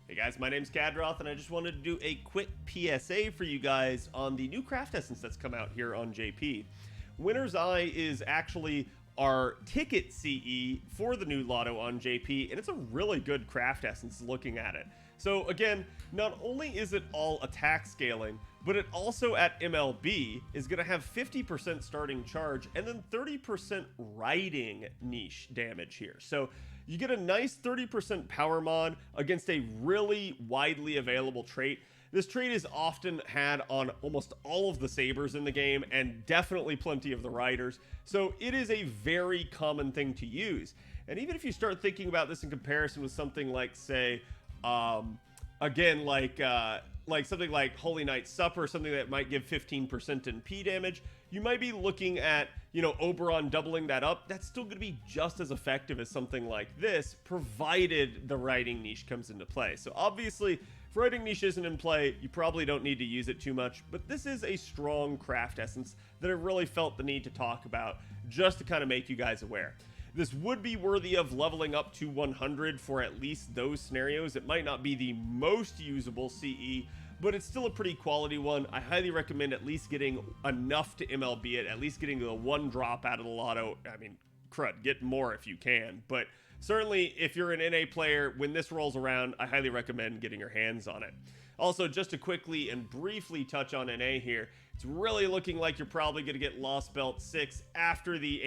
Hey guys, my name's Khadroth, and I just wanted to do a quick PSA for you guys on the new craft essence that's come out here on JP. Winner's Eye is actually our ticket CE for the new Lotto on JP, and it's a really good craft essence looking at it. So again, not only is it all attack scaling, but it also at MLB is going to have 50% starting charge and then 30% riding niche damage here. So you get a nice 30% power mod against a really widely available trait. This trait is often had on almost all of the sabers in the game and definitely plenty of the riders. So it is a very common thing to use. And even if you start thinking about this in comparison with something like, say, again, like something like Holy Night Supper, something that might give 15% in P damage, you might be looking at, Oberon doubling that up. That's still going to be just as effective as something like this, provided the riding niche comes into play. So obviously, if riding niche isn't in play, you probably don't need to use it too much, but this is a strong craft essence that I really felt the need to talk about just to kind of make you guys aware. This would be worthy of leveling up to 100 for at least those scenarios. It might not be the most usable CE, but it's still a pretty quality one. I highly recommend at least getting enough to MLB it, at least getting the one drop out of the Lotto. I mean, crud, get more if you can, but certainly if you're an NA player, when this rolls around, I highly recommend getting your hands on it. Also, just to quickly and briefly touch on NA here, it's really looking like you're probably going to get Lostbelt 6 after the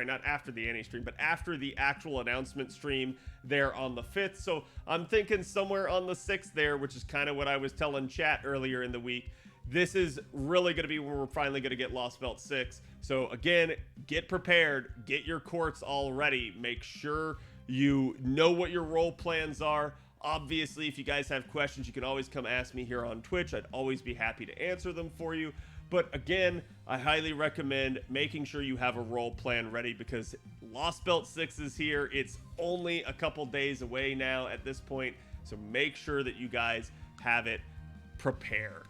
not after the Annie stream, but after the actual announcement stream there on the 5th. So I'm thinking somewhere on the 6th there, which is kind of what I was telling chat earlier in the week. This is really going to be when we're finally going to get Lostbelt 6. So again, get prepared, get your courts all ready, make sure you know what your role plans are. Obviously, if you guys have questions, you can always come ask me here on Twitch. I'd always be happy to answer them for you. But again, I highly recommend making sure you have a role plan ready because Lostbelt 6 is here. It's only a couple days away now at this point. So make sure that you guys have it prepared.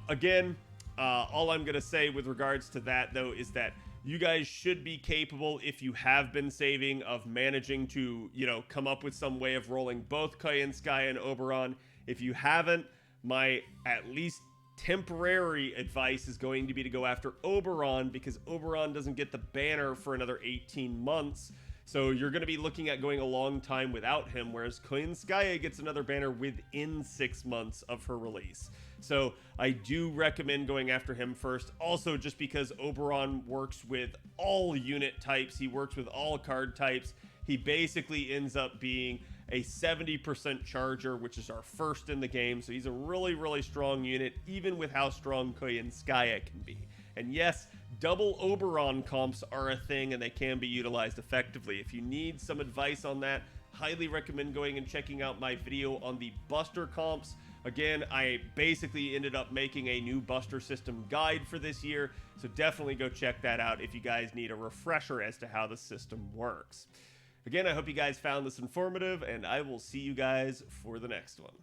Again, all I'm going to say with regards to that, though, is that you guys should be capable, if you have been saving, of managing to, come up with some way of rolling both Koyanskaya and Oberon. If you haven't, my at least temporary advice is going to be to go after Oberon because Oberon doesn't get the banner for another 18 months. So you're going to be looking at going a long time without him, whereas Koyanskaya gets another banner within 6 months of her release. So I do recommend going after him first. Also, just because Oberon works with all unit types, he works with all card types. He basically ends up being a 70% charger, which is our first in the game. So he's a really, really strong unit, even with how strong Koyanskaya can be. And yes, double Oberon comps are a thing and they can be utilized effectively. If you need some advice on that, highly recommend going and checking out my video on the Buster comps. Again, I basically ended up making a new Buster system guide for this year, so definitely go check that out if you guys need a refresher as to how the system works. Again, I hope you guys found this informative, and I will see you guys for the next one.